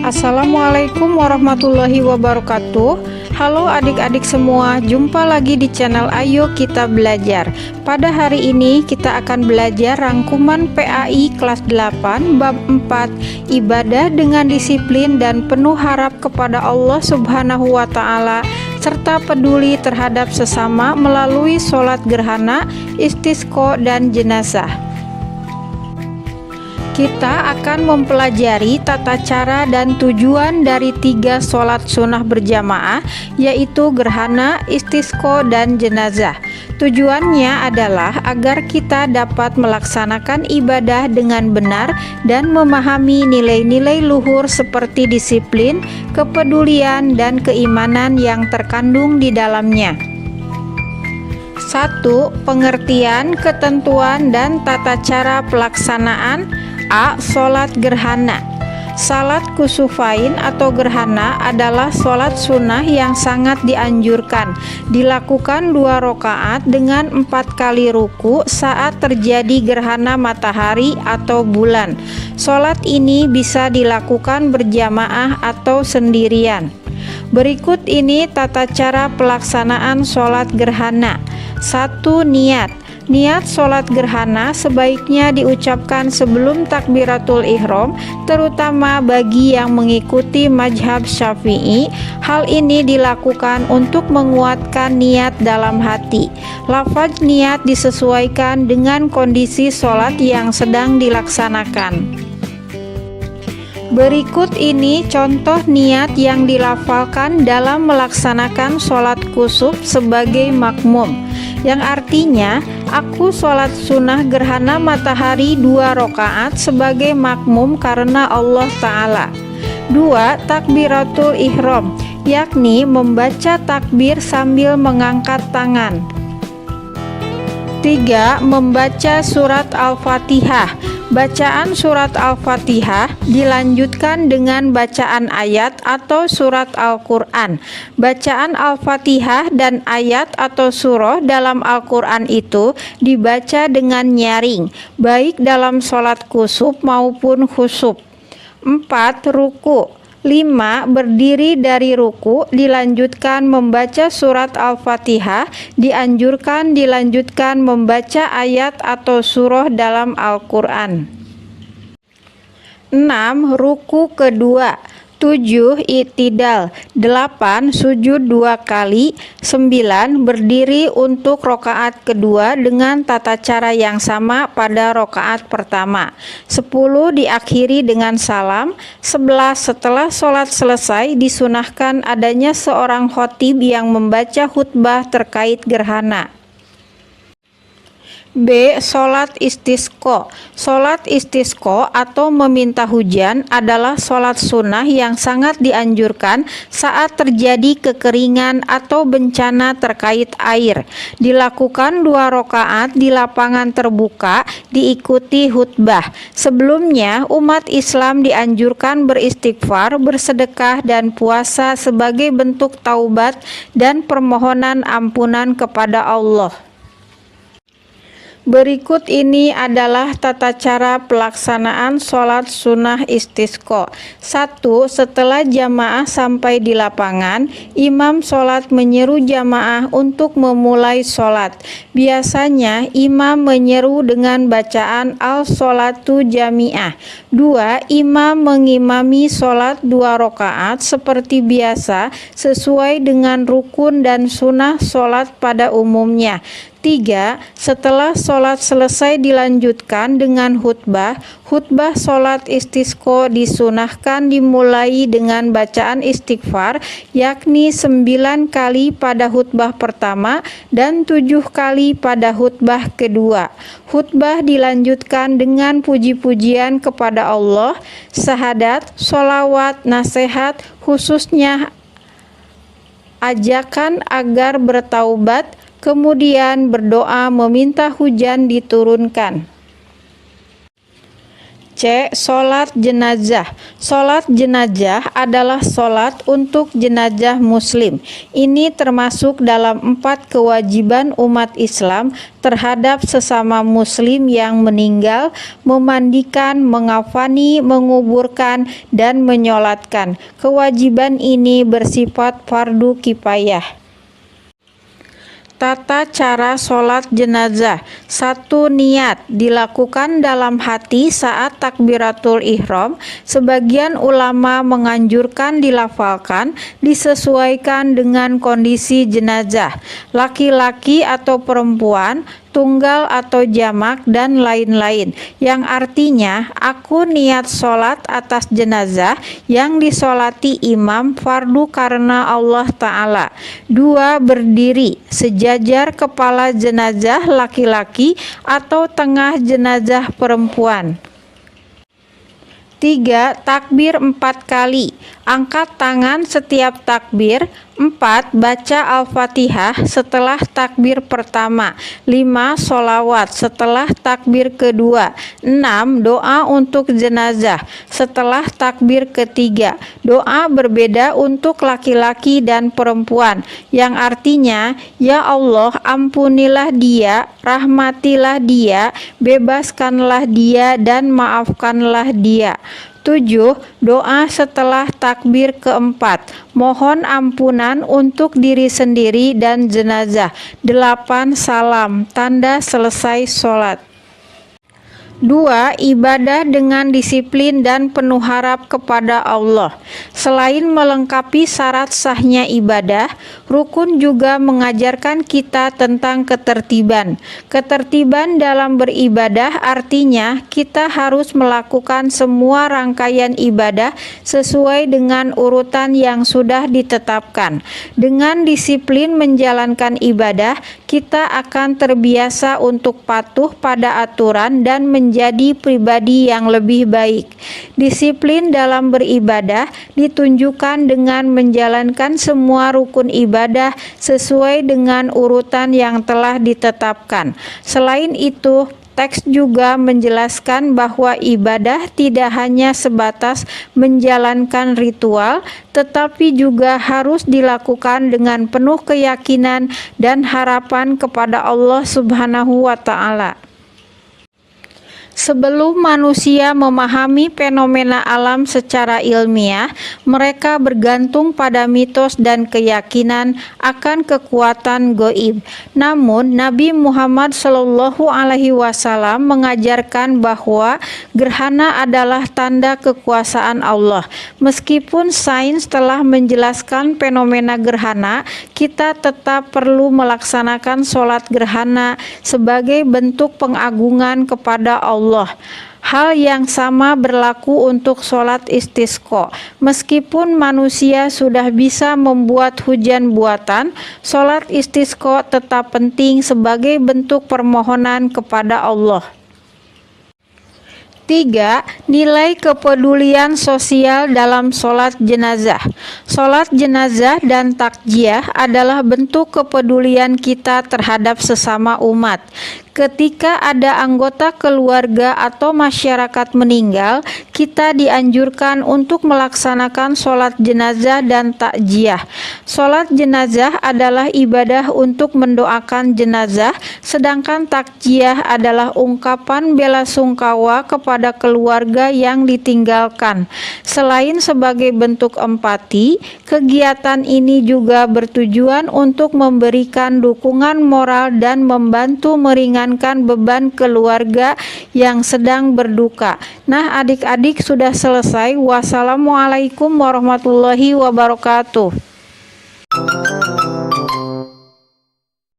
Assalamualaikum warahmatullahi wabarakatuh. Halo adik-adik semua, jumpa lagi di channel Ayo Kita Belajar. Pada hari ini kita akan belajar rangkuman PAI kelas 8 bab 4, ibadah dengan disiplin dan penuh harap kepada Allah Subhanahu wa taala serta peduli terhadap sesama melalui sholat gerhana, istisqa dan jenazah. Kita akan mempelajari tata cara dan tujuan dari 3 sholat sunnah berjamaah, yaitu gerhana, istisqa, dan jenazah. Tujuannya adalah agar kita dapat melaksanakan ibadah dengan benar dan memahami nilai-nilai luhur seperti disiplin, kepedulian, dan keimanan yang terkandung di dalamnya. 1. Pengertian, ketentuan, dan tata cara pelaksanaan. A. Sholat gerhana. Salat kusufain atau gerhana adalah sholat sunnah yang sangat dianjurkan. Dilakukan 2 rakaat dengan 4 kali ruku saat terjadi gerhana matahari atau bulan. Sholat ini bisa dilakukan berjamaah atau sendirian. Berikut ini tata cara pelaksanaan sholat gerhana. 1. Niat. Niat sholat gerhana sebaiknya diucapkan sebelum takbiratul ihram, terutama bagi yang mengikuti mazhab Syafi'i. Hal ini dilakukan untuk menguatkan niat dalam hati. Lafaz niat disesuaikan dengan kondisi sholat yang sedang dilaksanakan. Berikut ini contoh niat yang dilafalkan dalam melaksanakan sholat kusuf sebagai makmum, yang artinya aku sholat sunnah gerhana matahari 2 rakaat sebagai makmum karena Allah Ta'ala. 2. Takbiratul ihram, yakni membaca takbir sambil mengangkat tangan. 3. Membaca surat Al-Fatihah. Bacaan surat Al-Fatihah dilanjutkan dengan bacaan ayat atau surat Al-Quran. Bacaan Al-Fatihah dan ayat atau surah dalam Al-Quran itu dibaca dengan nyaring, baik dalam sholat kusuf maupun khusuf. 4. Ruku. 5. Berdiri dari ruku, dilanjutkan membaca surat Al-Fatihah, dilanjutkan membaca ayat atau surah dalam Al-Quran. 6. Ruku kedua. 7. I'tidal. 8. Sujud 2 kali. 9. Berdiri untuk rokaat kedua dengan tata cara yang sama pada rokaat pertama. 10. Diakhiri dengan salam. 11. Setelah sholat selesai disunahkan adanya seorang khatib yang membaca khutbah terkait gerhana. B. Sholat istisqa. Sholat istisqa atau meminta hujan adalah sholat sunnah yang sangat dianjurkan saat terjadi kekeringan atau bencana terkait air. Dilakukan 2 rakaat di lapangan terbuka diikuti khutbah. Sebelumnya umat Islam dianjurkan beristighfar, bersedekah, dan puasa sebagai bentuk taubat dan permohonan ampunan kepada Allah. Berikut ini adalah tata cara pelaksanaan sholat sunnah istisqa. 1. Setelah jamaah sampai di lapangan, imam sholat menyeru jamaah untuk memulai sholat. Biasanya imam menyeru dengan bacaan al-sholatu jami'ah. 2. Imam mengimami sholat 2 rakaat seperti biasa sesuai dengan rukun dan sunnah sholat pada umumnya. 3. Setelah sholat selesai dilanjutkan dengan khutbah. Khutbah sholat istisqa disunahkan dimulai dengan bacaan istighfar, yakni 9 kali pada khutbah pertama dan 7 kali pada khutbah kedua. Khutbah dilanjutkan dengan puji-pujian kepada Allah, syahadat, sholawat, nasihat, khususnya ajakan agar bertaubat, kemudian berdoa meminta hujan diturunkan. C. Sholat jenazah. Sholat jenazah adalah sholat untuk jenazah muslim. Ini termasuk dalam 4 kewajiban umat Islam terhadap sesama muslim yang meninggal: memandikan, mengafani, menguburkan, dan menyolatkan. Kewajiban ini bersifat fardu kifayah. Tata cara sholat jenazah. 1. Niat dilakukan dalam hati saat takbiratul ihram. Sebagian ulama menganjurkan dilafalkan, disesuaikan dengan kondisi jenazah, laki-laki atau perempuan, tunggal atau jamak, dan lain-lain, yang artinya aku niat sholat atas jenazah yang disolati imam fardu karena Allah Ta'ala. 2. Berdiri sejajar kepala jenazah laki-laki atau tengah jenazah perempuan. 3. Takbir 4 kali. Angkat tangan setiap takbir. 4. Baca Al-Fatihah setelah takbir pertama. 5. Sholawat setelah takbir kedua. 6. Doa untuk jenazah setelah takbir ketiga. Doa berbeda untuk laki-laki dan perempuan, yang artinya, ya Allah, ampunilah dia, rahmatilah dia, bebaskanlah dia, dan maafkanlah dia. 7. Doa setelah takbir keempat. Mohon ampunan untuk diri sendiri dan jenazah. 8. Salam, tanda selesai sholat. 2. Ibadah dengan disiplin dan penuh harap kepada Allah. Selain melengkapi syarat sahnya ibadah, rukun juga mengajarkan kita tentang ketertiban. Ketertiban dalam beribadah artinya kita harus melakukan semua rangkaian ibadah sesuai dengan urutan yang sudah ditetapkan. Dengan disiplin menjalankan ibadah, kita akan terbiasa untuk patuh pada aturan dan menjadi pribadi yang lebih baik. Disiplin dalam beribadah ditunjukkan dengan menjalankan semua rukun ibadah sesuai dengan urutan yang telah ditetapkan. Selain itu, teks juga menjelaskan bahwa ibadah tidak hanya sebatas menjalankan ritual, tetapi juga harus dilakukan dengan penuh keyakinan dan harapan kepada Allah Subhanahu wa Ta'ala. Sebelum manusia memahami fenomena alam secara ilmiah, mereka bergantung pada mitos dan keyakinan akan kekuatan gaib. Namun, Nabi Muhammad SAW mengajarkan bahwa gerhana adalah tanda kekuasaan Allah. Meskipun sains telah menjelaskan fenomena gerhana, kita tetap perlu melaksanakan sholat gerhana sebagai bentuk pengagungan kepada Allah. Hal yang sama berlaku untuk sholat istisqa. Meskipun manusia sudah bisa membuat hujan buatan, sholat istisqa tetap penting sebagai bentuk permohonan kepada Allah. 3. Nilai kepedulian sosial dalam sholat jenazah. Sholat jenazah dan takziah adalah bentuk kepedulian kita terhadap sesama umat. Ketika ada anggota keluarga atau masyarakat meninggal, kita dianjurkan untuk melaksanakan sholat jenazah dan takziah. Sholat jenazah adalah ibadah untuk mendoakan jenazah, sedangkan takziah adalah ungkapan bela sungkawa kepada keluarga yang ditinggalkan. Selain sebagai bentuk empati, kegiatan ini juga bertujuan untuk memberikan dukungan moral dan membantu meringankan beban keluarga yang sedang berduka. Nah, adik-adik, sudah selesai. Wassalamualaikum warahmatullahi wabarakatuh.